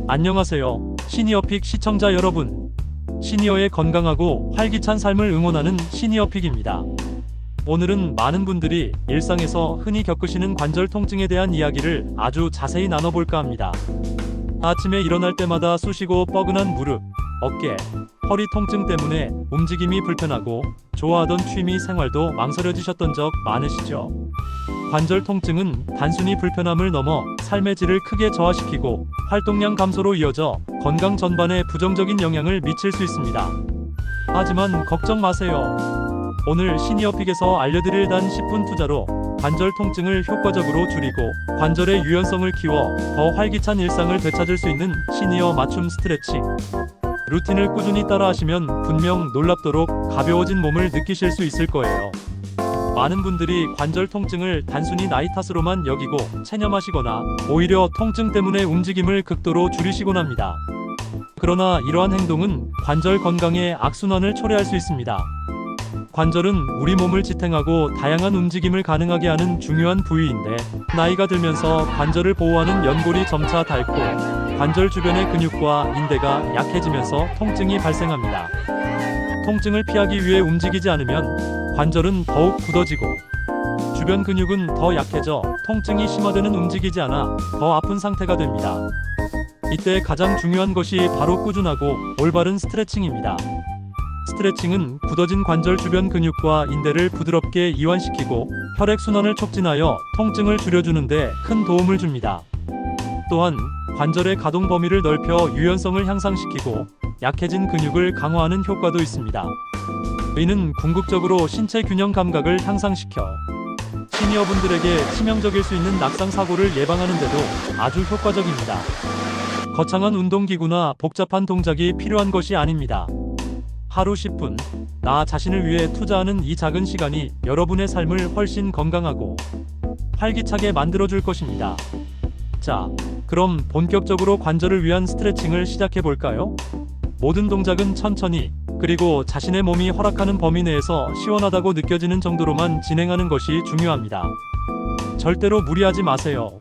안녕하세요. 시니어픽 시청자 여러분. 시니어의 건강하고 활기찬 삶을 응원하는 시니어픽입니다. 오늘은 많은 분들이 일상에서 흔히 겪으시는 관절 통증에 대한 이야기를 아주 자세히 나눠볼까 합니다. 아침에 일어날 때마다 쑤시고 뻐근한 무릎, 어깨, 허리 통증 때문에 움직임이 불편하고 좋아하던 취미 생활도 망설여지셨던 적 많으시죠? 관절 통증은 단순히 불편함을 넘어 삶의 질을 크게 저하시키고 활동량 감소로 이어져 건강 전반에 부정적인 영향을 미칠 수 있습니다. 하지만 걱정 마세요. 오늘 시니어픽에서 알려드릴 단 10분 투자로 관절 통증을 효과적으로 줄이고 관절의 유연성을 키워 더 활기찬 일상을 되찾을 수 있는 시니어 맞춤 스트레칭 루틴을 꾸준히 따라하시면 분명 놀랍도록 가벼워진 몸을 느끼실 수 있을 거예요. 많은 분들이 관절 통증을 단순히 나이 탓으로만 여기고 체념하시거나 오히려 통증 때문에 움직임을 극도로 줄이시곤 합니다. 그러나 이러한 행동은 관절 건강에 악순환을 초래할 수 있습니다. 관절은 우리 몸을 지탱하고 다양한 움직임을 가능하게 하는 중요한 부위인데 나이가 들면서 관절을 보호하는 연골이 점차 닳고 관절 주변의 근육과 인대가 약해지면서 통증이 발생합니다. 통증을 피하기 위해 움직이지 않으면 관절은 더욱 굳어지고 주변 근육은 더 약해져 통증이 심화되는 움직이지 않아 더 아픈 상태가 됩니다. 이때 가장 중요한 것이 바로 꾸준하고 올바른 스트레칭입니다. 스트레칭은 굳어진 관절 주변 근육과 인대를 부드럽게 이완시키고 혈액순환을 촉진하여 통증을 줄여주는 데 큰 도움을 줍니다. 또한 관절의 가동 범위를 넓혀 유연성을 향상시키고 약해진 근육을 강화하는 효과도 있습니다. 이는 궁극적으로 신체 균형 감각을 향상시켜 시니어분들에게 치명적일 수 있는 낙상 사고를 예방하는 데도 아주 효과적입니다. 거창한 운동기구나 복잡한 동작이 필요한 것이 아닙니다. 하루 10분, 나 자신을 위해 투자하는 이 작은 시간이 여러분의 삶을 훨씬 건강하고 활기차게 만들어줄 것입니다. 자, 그럼 본격적으로 관절을 위한 스트레칭을 시작해볼까요? 모든 동작은 천천히, 그리고 자신의 몸이 허락하는 범위 내에서 시원하다고 느껴지는 정도로만 진행하는 것이 중요합니다. 절대로 무리하지 마세요.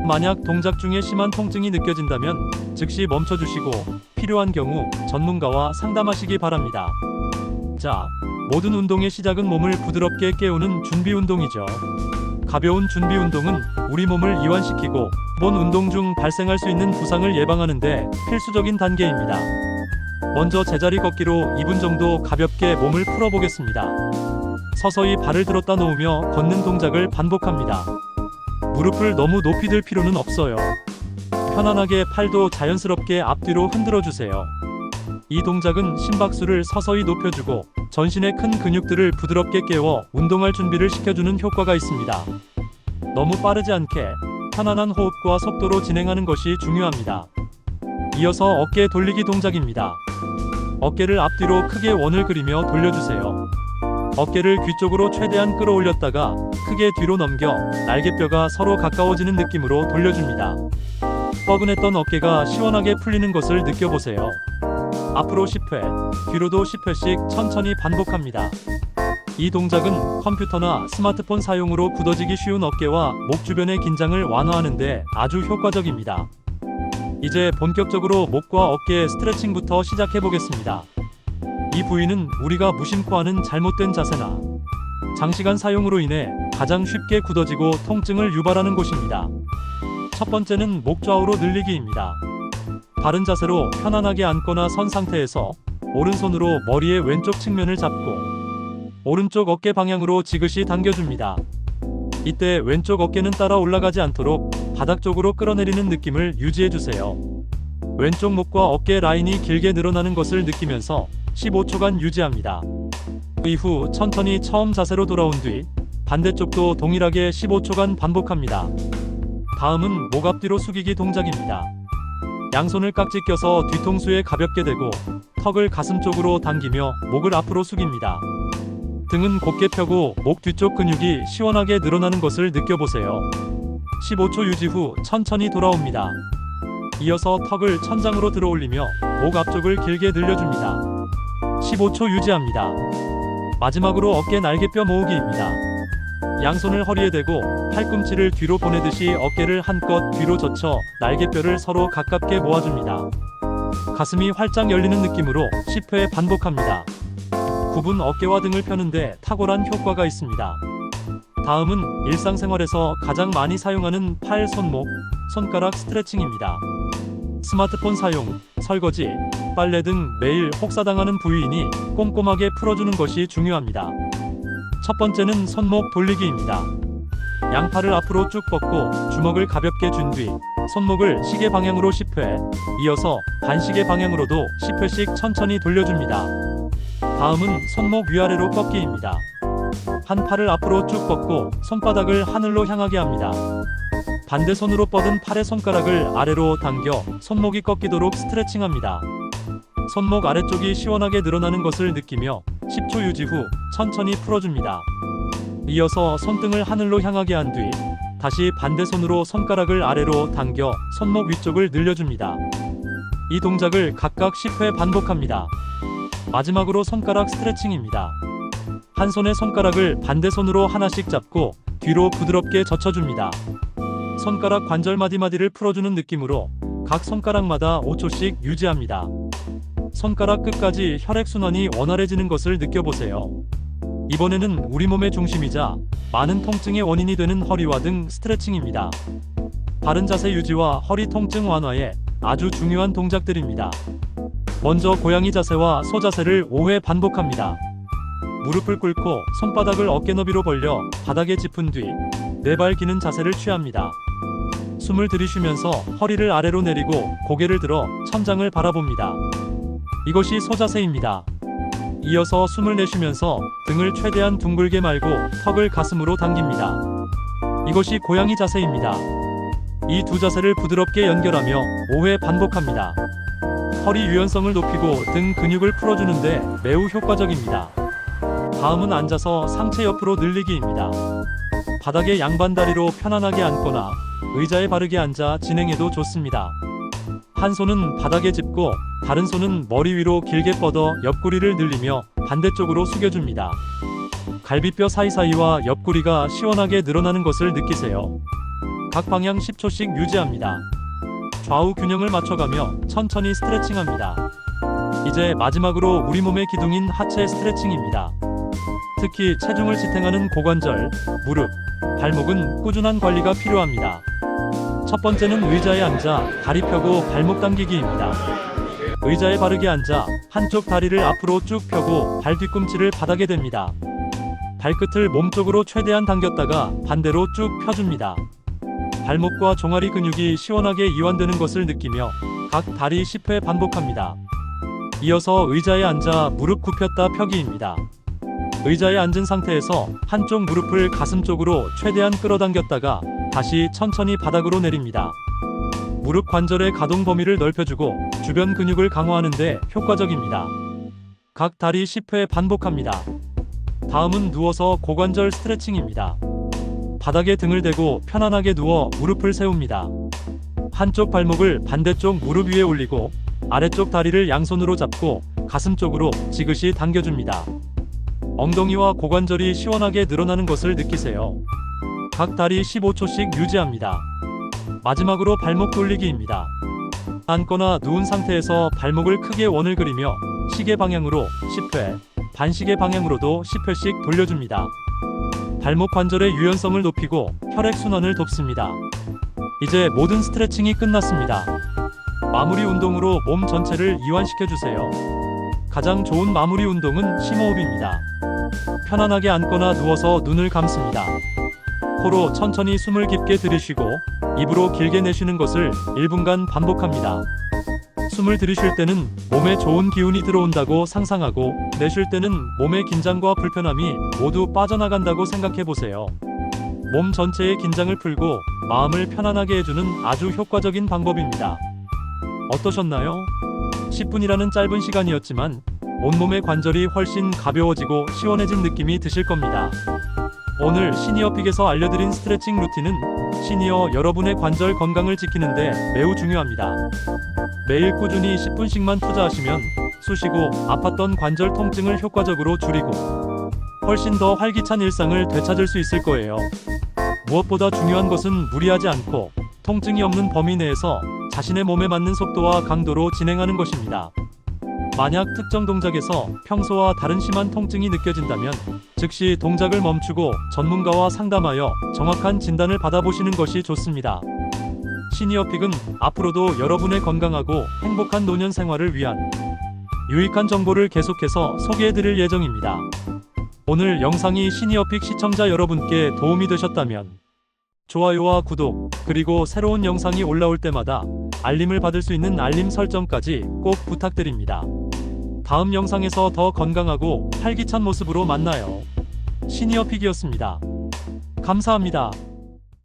만약 동작 중에 심한 통증이 느껴진다면 즉시 멈춰주시고 필요한 경우 전문가와 상담하시기 바랍니다. 자, 모든 운동의 시작은 몸을 부드럽게 깨우는 준비 운동이죠. 가벼운 준비 운동은 우리 몸을 이완시키고 본 운동 중 발생할 수 있는 부상을 예방하는 데 필수적인 단계입니다. 먼저 제자리 걷기로 2분 정도 가볍게 몸을 풀어보겠습니다. 서서히 발을 들었다 놓으며 걷는 동작을 반복합니다. 무릎을 너무 높이 들 필요는 없어요. 편안하게 팔도 자연스럽게 앞뒤로 흔들어주세요. 이 동작은 심박수를 서서히 높여주고 전신의 큰 근육들을 부드럽게 깨워 운동할 준비를 시켜주는 효과가 있습니다. 너무 빠르지 않게 편안한 호흡과 속도로 진행하는 것이 중요합니다. 이어서 어깨 돌리기 동작입니다. 어깨를 앞뒤로 크게 원을 그리며 돌려주세요. 어깨를 귀 쪽으로 최대한 끌어올렸다가 크게 뒤로 넘겨 날개뼈가 서로 가까워지는 느낌으로 돌려줍니다. 뻐근했던 어깨가 시원하게 풀리는 것을 느껴보세요. 앞으로 10회, 뒤로도 10회씩 천천히 반복합니다. 이 동작은 컴퓨터나 스마트폰 사용으로 굳어지기 쉬운 어깨와 목 주변의 긴장을 완화하는 데 아주 효과적입니다. 이제 본격적으로 목과 어깨 스트레칭부터 시작해보겠습니다. 이 부위는 우리가 무심코 하는 잘못된 자세나 장시간 사용으로 인해 가장 쉽게 굳어지고 통증을 유발하는 곳입니다. 첫 번째는 목 좌우로 늘리기입니다. 바른 자세로 편안하게 앉거나 선 상태에서 오른손으로 머리의 왼쪽 측면을 잡고 오른쪽 어깨 방향으로 지그시 당겨줍니다. 이때 왼쪽 어깨는 따라 올라가지 않도록 바닥 쪽으로 끌어내리는 느낌을 유지해주세요. 왼쪽 목과 어깨 라인이 길게 늘어나는 것을 느끼면서 15초간 유지합니다. 이후 천천히 처음 자세로 돌아온 뒤 반대쪽도 동일하게 15초간 반복합니다. 다음은 목 앞뒤로 숙이기 동작입니다. 양손을 깍지 껴서 뒤통수에 가볍게 대고 턱을 가슴 쪽으로 당기며 목을 앞으로 숙입니다. 등은 곧게 펴고 목 뒤쪽 근육이 시원하게 늘어나는 것을 느껴보세요. 15초 유지 후 천천히 돌아옵니다. 이어서 턱을 천장으로 들어올리며 목 앞쪽을 길게 늘려줍니다. 15초 유지합니다. 마지막으로 어깨 날개뼈 모으기입니다. 양손을 허리에 대고 팔꿈치를 뒤로 보내듯이 어깨를 한껏 뒤로 젖혀 날개뼈를 서로 가깝게 모아줍니다. 가슴이 활짝 열리는 느낌으로 10회 반복합니다. 굽은 어깨와 등을 펴는데 탁월한 효과가 있습니다. 다음은 일상생활에서 가장 많이 사용하는 팔, 손목, 손가락 스트레칭입니다. 스마트폰 사용, 설거지, 빨래 등 매일 혹사당하는 부위이니 꼼꼼하게 풀어주는 것이 중요합니다. 첫 번째는 손목 돌리기입니다. 양팔을 앞으로 쭉 뻗고 주먹을 가볍게 준 뒤 손목을 시계 방향으로 10회, 이어서 반시계 방향으로도 10회씩 천천히 돌려줍니다. 다음은 손목 위아래로 꺾기입니다. 한 팔을 앞으로 쭉 뻗고 손바닥을 하늘로 향하게 합니다. 반대 손으로 뻗은 팔의 손가락을 아래로 당겨 손목이 꺾이도록 스트레칭합니다. 손목 아래쪽이 시원하게 늘어나는 것을 느끼며 10초 유지 후 천천히 풀어줍니다. 이어서 손등을 하늘로 향하게 한 뒤 다시 반대 손으로 손가락을 아래로 당겨 손목 위쪽을 늘려줍니다. 이 동작을 각각 10회 반복합니다. 마지막으로 손가락 스트레칭입니다. 한 손의 손가락을 반대 손으로 하나씩 잡고 뒤로 부드럽게 젖혀줍니다. 손가락 관절 마디마디를 풀어주는 느낌으로 각 손가락마다 5초씩 유지합니다. 손가락 끝까지 혈액순환이 원활해지는 것을 느껴보세요. 이번에는 우리 몸의 중심이자 많은 통증의 원인이 되는 허리와 등 스트레칭입니다. 바른 자세 유지와 허리 통증 완화에 아주 중요한 동작들입니다. 먼저 고양이 자세와 소 자세를 5회 반복합니다. 무릎을 꿇고 손바닥을 어깨 너비로 벌려 바닥에 짚은 뒤 네 발 기는 자세를 취합니다. 숨을 들이쉬면서 허리를 아래로 내리고 고개를 들어 천장을 바라봅니다. 이것이 소 자세입니다. 이어서 숨을 내쉬면서 등을 최대한 둥글게 말고 턱을 가슴으로 당깁니다. 이것이 고양이 자세입니다. 이 두 자세를 부드럽게 연결하며 5회 반복합니다. 허리 유연성을 높이고 등 근육을 풀어주는데 매우 효과적입니다. 다음은 앉아서 상체 옆으로 늘리기입니다. 바닥에 양반 다리로 편안하게 앉거나 의자에 바르게 앉아 진행해도 좋습니다. 한 손은 바닥에 짚고 다른 손은 머리 위로 길게 뻗어 옆구리를 늘리며 반대쪽으로 숙여줍니다. 갈비뼈 사이사이와 옆구리가 시원하게 늘어나는 것을 느끼세요. 각 방향 10초씩 유지합니다. 좌우 균형을 맞춰가며 천천히 스트레칭합니다. 이제 마지막으로 우리 몸의 기둥인 하체 스트레칭입니다. 특히 체중을 지탱하는 고관절, 무릎, 발목은 꾸준한 관리가 필요합니다. 첫 번째는 의자에 앉아 다리 펴고 발목 당기기입니다. 의자에 바르게 앉아 한쪽 다리를 앞으로 쭉 펴고 발 뒤꿈치를 바닥에 댑니다. 발끝을 몸쪽으로 최대한 당겼다가 반대로 쭉 펴줍니다. 발목과 종아리 근육이 시원하게 이완되는 것을 느끼며 각 다리 10회 반복합니다. 이어서 의자에 앉아 무릎 굽혔다 펴기입니다. 의자에 앉은 상태에서 한쪽 무릎을 가슴 쪽으로 최대한 끌어당겼다가 다시 천천히 바닥으로 내립니다. 무릎 관절의 가동 범위를 넓혀주고 주변 근육을 강화하는 데 효과적입니다. 각 다리 10회 반복합니다. 다음은 누워서 고관절 스트레칭입니다. 바닥에 등을 대고 편안하게 누워 무릎을 세웁니다. 한쪽 발목을 반대쪽 무릎 위에 올리고 아래쪽 다리를 양손으로 잡고 가슴 쪽으로 지그시 당겨줍니다. 엉덩이와 고관절이 시원하게 늘어나는 것을 느끼세요. 각 다리 15초씩 유지합니다. 마지막으로 발목 돌리기입니다. 앉거나 누운 상태에서 발목을 크게 원을 그리며 시계 방향으로 10회, 반시계 방향으로도 10회씩 돌려줍니다. 발목 관절의 유연성을 높이고 혈액순환을 돕습니다. 이제 모든 스트레칭이 끝났습니다. 마무리 운동으로 몸 전체를 이완시켜주세요. 가장 좋은 마무리 운동은 심호흡입니다. 편안하게 앉거나 누워서 눈을 감습니다. 코로 천천히 숨을 깊게 들이쉬고 입으로 길게 내쉬는 것을 1분간 반복합니다. 숨을 들이쉴 때는 몸에 좋은 기운이 들어온다고 상상하고 내쉴 때는 몸의 긴장과 불편함이 모두 빠져나간다고 생각해 보세요. 몸 전체의 긴장을 풀고 마음을 편안하게 해주는 아주 효과적인 방법입니다. 어떠셨나요? 10분이라는 짧은 시간이었지만 온몸의 관절이 훨씬 가벼워지고 시원해진 느낌이 드실 겁니다. 오늘 시니어픽에서 알려드린 스트레칭 루틴은 시니어 여러분의 관절 건강을 지키는데 매우 중요합니다. 매일 꾸준히 10분씩만 투자하시면 쑤시고 아팠던 관절 통증을 효과적으로 줄이고 훨씬 더 활기찬 일상을 되찾을 수 있을 거예요. 무엇보다 중요한 것은 무리하지 않고 통증이 없는 범위 내에서 자신의 몸에 맞는 속도와 강도로 진행하는 것입니다. 만약 특정 동작에서 평소와 다른 심한 통증이 느껴진다면 즉시 동작을 멈추고 전문가와 상담하여 정확한 진단을 받아보시는 것이 좋습니다. 시니어픽은 앞으로도 여러분의 건강하고 행복한 노년 생활을 위한 유익한 정보를 계속해서 소개해드릴 예정입니다. 오늘 영상이 시니어픽 시청자 여러분께 도움이 되셨다면 좋아요와 구독, 그리고 새로운 영상이 올라올 때마다 알림을 받을 수 있는 알림 설정까지 꼭 부탁드립니다. 다음 영상에서 더 건강하고 활기찬 모습으로 만나요. 시니어픽이었습니다. 감사합니다.